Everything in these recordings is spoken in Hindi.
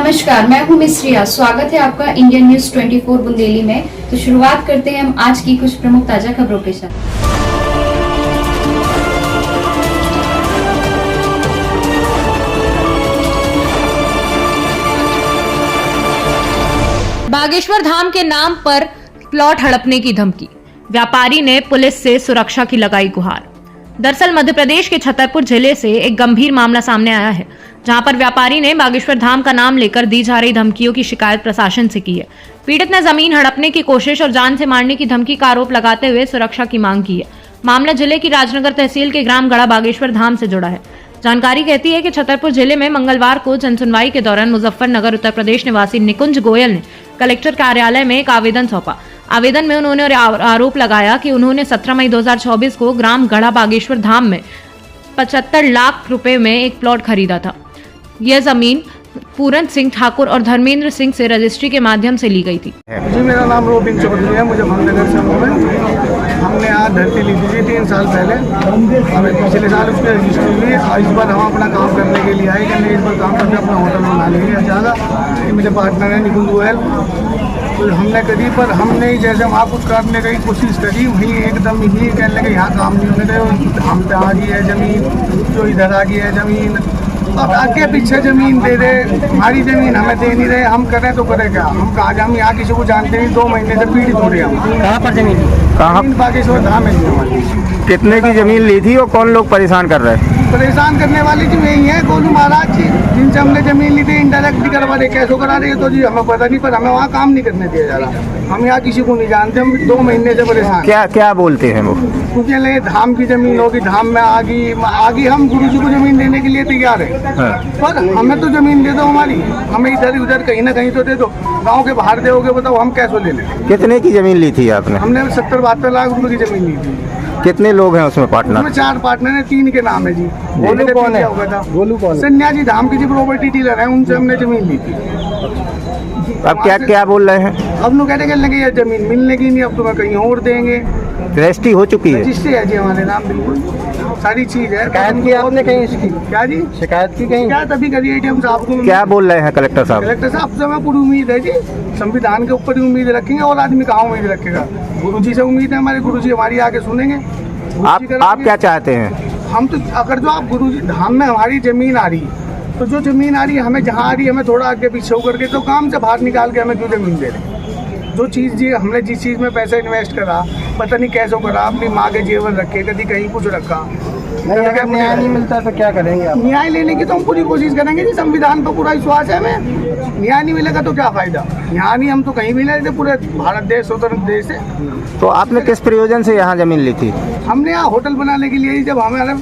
नमस्कार, मैं हूं मिस रिया। स्वागत है आपका इंडियन न्यूज 24 बुंदेली में। तो शुरुआत करते हैं हम आज की कुछ प्रमुख ताजा खबरों के साथ। बागेश्वर धाम के नाम पर प्लॉट हड़पने की धमकी, व्यापारी ने पुलिस से सुरक्षा की लगाई गुहार। दरअसल मध्य प्रदेश के छतरपुर जिले से एक गंभीर मामला सामने आया है, जहां पर व्यापारी ने बागेश्वर धाम का नाम लेकर दी जा रही धमकियों की शिकायत प्रशासन से की है। पीड़ित ने जमीन हड़पने की कोशिश और जान से मारने की धमकी का आरोप लगाते हुए सुरक्षा की मांग की है। मामला जिले की राजनगर तहसील के ग्राम गढ़ा बागेश्वर धाम से जुड़ा है। जानकारी कहती है कि छतरपुर जिले में मंगलवार को जनसुनवाई के दौरान मुजफ्फरनगर उत्तर प्रदेश निवासी निकुंज गोयल ने कलेक्टर कार्यालय में एक आवेदन सौंपा। आवेदन में उन्होंने आरोप लगाया कि उन्होंने 17 मई 2024 को ग्राम गढ़ा बागेश्वर धाम में 75 लाख रुपए में एक प्लॉट खरीदा था। यह जमीन पूरन सिंह ठाकुर और धर्मेंद्र सिंह से रजिस्ट्री के माध्यम से ली गई थी। जी, मेरा नाम रोबिन चौधरी है, मुजफ्फरनगर से हूँ। हमने यहाँ धरती ली थी 3 साल पहले। हमें पिछले साल उसकी रजिस्ट्री हुई। इस बार हम अपना काम करने के लिए आए कि इस बार काम करके अपना होटल बना लेंगे। ज़्यादा ये मेरे पार्टनर है निकुंज गोयल। तो हमने करी, पर हमने जैसे वहाँ कुछ करने की कोशिश करी, वहीं एकदम ही कहने लगे यहाँ काम नहीं होने दे, हम पे आ गई है ज़मीन, जो इधर आ गई है ज़मीन, अब आगे पीछे ज़मीन दे दे, हमारी ज़मीन हमें दे नहीं रहे। हम करें तो करें क्या? हम कहाँ जाए? हम यहाँ किसी को जानते नहीं। 2 महीने से पीड़ित हो रहे हैं। कहाँ पर जमीन? कहाँ? बागेश्वर धाम है हमारी। कितने की जमीन ली थी और कौन लोग परेशान कर रहे हैं? परेशान करने वाली जी यही है, गोलू महाराज जी, जिनसे हमने जमीन ली थी। इंडायरेक्टली करवा रहे, कैसे करा रहे तो जी हमें पता नहीं, पर हमें वहाँ काम नहीं करने दिया जा रहा। हम यहाँ किसी को नहीं जानते। हम 2 महीने से परेशान। क्या क्या बोलते हैं वो? क्योंकि ले धाम की जमीन होगी, धाम में आगी हम गुरु जी को जमीन देने के लिए तैयार है। हाँ। पर हमें तो जमीन दे दो हमारी, हमें इधर उधर कहीं ना कहीं तो दे दो। गाँव के बाहर दोगे बताओ, हम कैसे ले लें? कितने की जमीन ली थी आपने? हमने 70-72 लाख रुपए की जमीन ली थी। कितने लोग हैं उसमें पार्टनर? उसमें 4 पार्टनर हैं, 3 के नाम है जी। गोलू कौन है? गोलू कौन है? सन्यासी धाम की जी प्रॉपर्टी डीलर है, उनसे हमने जमीन ली थी। अब क्या क्या बोल रहे हैं? अब लोग कहते लगे ये जमीन मिलने की नहीं, अब तुम्हें कहीं और देंगे। रजिस्ट्री हो चुकी है? रजिस्ट्री है जी हमारे नाम, बिल्कुल सारी चीज है। शिकायत की आपने कहीं इसकी? क्या जी? शिकायत की कहीं? क्या तभी करिए एटीएम साहब को। क्या बोल रहे हैं कलेक्टर साहब? कलेक्टर साहब से हमें पूरी उम्मीद है जी, संविधान के ऊपर ही उम्मीद रखेंगे, और आदमी कहाँ उम्मीद रखेगा? गुरुजी से उम्मीद है, हमारे गुरुजी हमारी आगे सुनेंगे। आप क्या चाहते हैं? हम तो अगर जो आप गुरुजी धाम में हमारी जमीन आ रही, तो जो जमीन आ रही है हमें, जहाँ आ रही है हमें थोड़ा आगे पीछे होकर के तो काम से बाहर निकाल के हमें क्यों जमीन दे रहे? जो चीज़ जी हमने जिस चीज़ में पैसा इन्वेस्ट करा, पता नहीं कैसे करा, अपनी माँ के जेवर रखे, कभी कहीं कुछ रखा। अगर न्याय नहीं मिलता तो क्या करेंगे आप? न्याय लेने की तो हम पूरी कोशिश करेंगे जी। संविधान पर पूरा विश्वास है हमें। न्याय नहीं मिलेगा तो क्या फायदा? यहाँ नहीं, हम तो कहीं भी ले थे, पूरे भारत देश स्वतंत्र देश है। तो आपने किस प्रयोजन से यहाँ जमीन ली थी? हमने यहाँ होटल बनाने के लिए, जब हमारे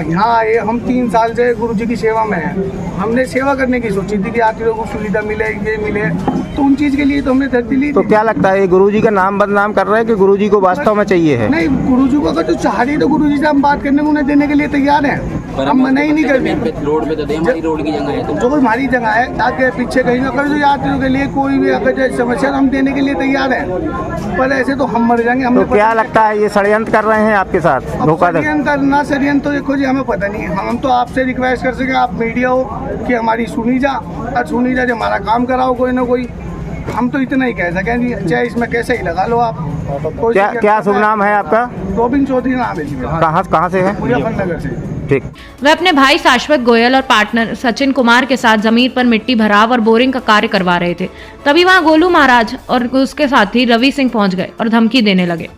यहाँ आए, हम 3 साल से गुरु जी की सेवा में हैं। हमने सेवा करने की सोची थी कि यात्रियों को सुविधा मिले, ये मिले, तो उन चीज़ के लिए तो हमने धरती ली। तो क्या लगता है ये गुरुजी का नाम बदनाम कर रहे हैं कि गुरुजी को वास्तव में चाहिए है? नहीं, गुरुजी को अगर जो चाह रही तो गुरुजी से हम बात करने को, उन्हें देने के लिए तैयार हैं। हम मना ही नहीं करते। रोड पे तो दे, हमारी रोड की जगह है तो जो हमारी जगह है, आगे पीछे कहीं अगर जो यात्रियों के लिए कोई भी अगर समस्या, हम देने के लिए तैयार हैं। पर ऐसे तो हम मर जाएंगे। तो क्या लगता है ये षड्यंत्र कर रहे हैं आपके साथ? षड्यंत्र तो देखो जी, हमें पता नहीं। हम तो आपसे रिक्वेस्ट कर सके, आप मीडिया हो, कि हमारी सुनी जा जो हमारा काम कराओ कोई ना कोई। हम तो इतना ही कह सकें जी, चाहे इसमें कैसे ही लगा लो आप। क्या शुभ नाम है आपका? रोबिन चौधरी नाम है जी। कहाँ से है? मुजफ्फरनगर से। ठीक। वह अपने भाई शाश्वत गोयल और पार्टनर सचिन कुमार के साथ जमीन पर मिट्टी भराव और बोरिंग का कार्य करवा रहे थे। तभी वहां गोलू महाराज और उसके साथी रवि सिंह पहुंच गए और धमकी देने लगे।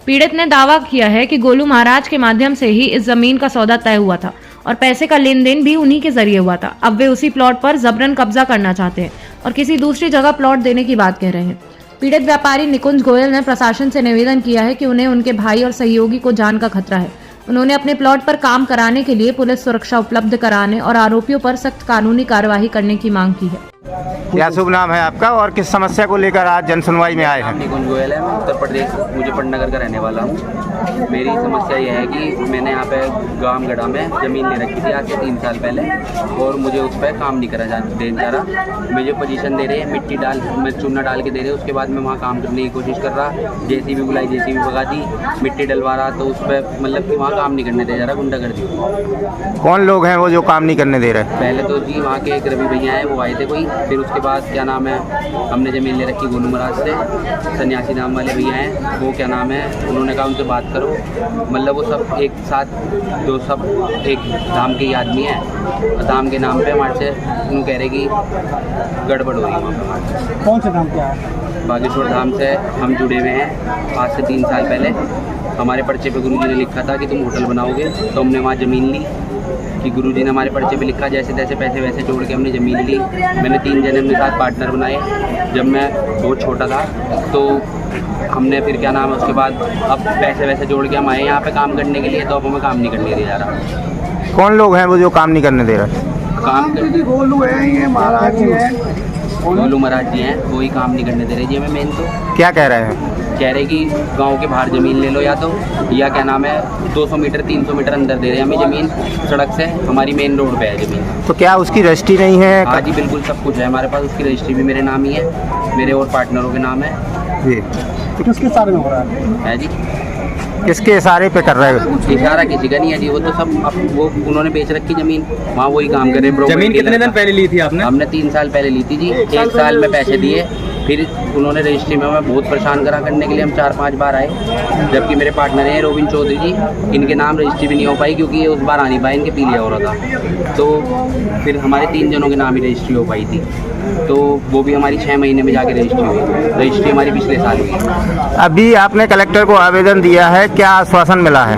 पीड़ित ने दावा किया है कि गोलू महाराज के माध्यम से ही इस जमीन का सौदा तय हुआ था और पैसे का लेन देन भी उन्हीं के जरिए हुआ था। अब वे उसी प्लॉट पर जबरन कब्जा करना चाहते हैं और किसी दूसरी जगह प्लॉट देने की बात कह रहे हैं। पीड़ित व्यापारी निकुंज गोयल ने प्रशासन से निवेदन किया है कि उन्हें उनके भाई और सहयोगी को जान का खतरा है। उन्होंने अपने प्लॉट पर काम कराने के लिए पुलिस सुरक्षा उपलब्ध कराने और आरोपियों पर सख्त कानूनी कार्यवाही करने की मांग की है। क्या शुभ नाम है आपका और किस समस्या को लेकर आज जनसुनवाई में आए हैं? निकुंज गोयल है, मैं उत्तर प्रदेश मुजफ्फरनगर का रहने वाला हूँ। मेरी समस्या यह है कि मैंने यहाँ पे गांव गढ़ा में ज़मीन ले रखी थी आज से 3 साल पहले, और मुझे उस पर काम नहीं करा जा रहा। मुझे पोजीशन दे रहे हैं, मिट्टी डाल, मैं चूना डाल के दे रहे हैं। उसके बाद मैं वहाँ काम करने की कोशिश कर रहा, जेसीबी बुलाई, जेसीबी भगा दी, मिट्टी डलवा रहा, तो उस पर मतलब कि वहाँ काम नहीं करने दे जा रहा, गुंडागर्दी। कौन लोग हैं वो जो काम नहीं करने दे रहे? पहले तो जी वहाँ के एक रवि भैया हैं, वो आए थे कोई, फिर उसके बाद क्या नाम है, हमने ज़मीन ले रखी गोलू महाराज से, सन्यासी नाम वाले भैया हैं, वो क्या नाम है, उन्होंने कहा उनसे बात करो। मतलब वो सब एक साथ दो सब एक धाम के ही आदमी हैं, धाम के नाम पे हमारे से उन्होंने कह रहे कि गड़बड़ हो रही है वहाँ पे। कौन सा नाम क्या है? बागेश्वर धाम से हम जुड़े हुए हैं आज से 3 साल पहले। हमारे पर्चे पे गुरुजी ने लिखा था कि तुम होटल बनाओगे, तो हमने वहाँ ज़मीन ली कि गुरुजी ने हमारे पर्चे पे लिखा, जैसे तैसे पैसे वैसे जोड़ के हमने ज़मीन ली। मैंने 3 जने अपने साथ पार्टनर बनाए। जब मैं बहुत छोटा था तो हमने फिर क्या नाम है उसके बाद अब पैसे वैसे जोड़ के हम आए यहाँ पे काम करने के लिए, तो अब हमें काम नहीं करने दिया जा रहा। कौन लोग हैं वो जो काम नहीं करने दे रहे? काम कर गोलू है, ये महाराज जी है, गोलू महाराज जी हैं, वही काम नहीं करने दे रहे जी हमें। मेन तो क्या कह रहे हैं? कह रहे कि गांव के बाहर ज़मीन ले लो, या तो या क्या नाम है 200 मीटर 300 मीटर अंदर दे रहे हैं हमें ज़मीन सड़क से, हमारी मेन रोड पे है ज़मीन। तो क्या उसकी रजिस्ट्री नहीं है? हाँ जी बिल्कुल सब कुछ है हमारे पास, उसकी रजिस्ट्री भी मेरे नाम ही है, मेरे और पार्टनरों के नाम है जी। तो किसके सारे में हो रहा है? जी। किसके इशारे पे कर रहे हो? इशारा किसी का नहीं है जी, वो तो सब अब वो उन्होंने बेच रखी ज़मीन, वहाँ वही काम कर रहे हैं। जमीन कितने दिन पहले ली थी आपने? हमने 3 साल पहले ली थी जी। 1 साल में पैसे दिए, फिर उन्होंने रजिस्ट्री में हमें बहुत परेशान करा करने के लिए, हम 4-5 बार आए, जबकि मेरे पार्टनर हैं रोबिन चौधरी जी, इनके नाम रजिस्ट्री भी नहीं हो पाई क्योंकि ये उस बार आ नहीं पाए, इनके पीलिया हो रहा था। तो फिर हमारे 3 जनों के नाम ही रजिस्ट्री हो पाई थी, तो वो भी हमारी 6 महीने में जाके रजिस्ट्री हुई। रजिस्ट्री हमारी पिछले साल हुई। अभी आपने कलेक्टर को आवेदन दिया है, क्या आश्वासन मिला है?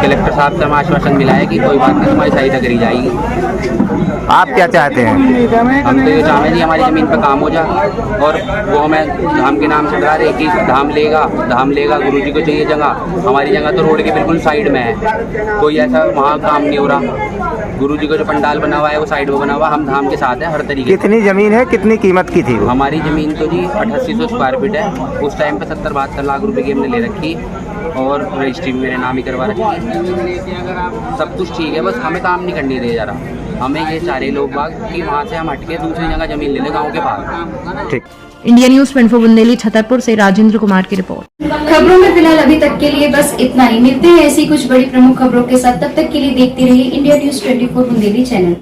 कलेक्टर साहब से हमें आश्वासन मिला है कि कोई बात नहीं, तुम्हारी सहायता करी जाएगी। आप क्या चाहते हैं? हम तो ये चाहते हैं जी हमारी ज़मीन पर काम हो जाए, और वो हमें धाम के नाम से डरा रहे कि धाम लेगा, गुरुजी को चाहिए जगह। हमारी जगह तो रोड के बिल्कुल साइड में है, कोई ऐसा वहाँ काम नहीं हो रहा। गुरुजी को जो पंडाल बना हुआ है वो साइड में बना हुआ, हम धाम के साथ हैं हर तरीके से। कितनी ज़मीन है, कितनी कीमत की थी वो? हमारी ज़मीन तो जी 8800 स्क्वायर फीट है। उस टाइम पे 70-72 लाख रुपए की हमने ले रखी, और रजिस्ट्री भी मेरे नाम ही करवा रखी है। सब कुछ ठीक है, बस हमें काम नहीं करने दिया जा रहा। हमें ये सारे लोग बाग कि वहाँ से हम हटके दूसरी जगह ज़मीन ले लें गाँव के बाहर। ठीक। इंडिया न्यूज़ 24 बुंदेली छतरपुर से राजेंद्र कुमार की रिपोर्ट। खबरों में फिलहाल अभी तक के लिए बस इतना ही। मिलते हैं ऐसी कुछ बड़ी प्रमुख खबरों के साथ, तब तक के लिए देखते रहिए इंडिया न्यूज़ 24 बुंदेली चैनल।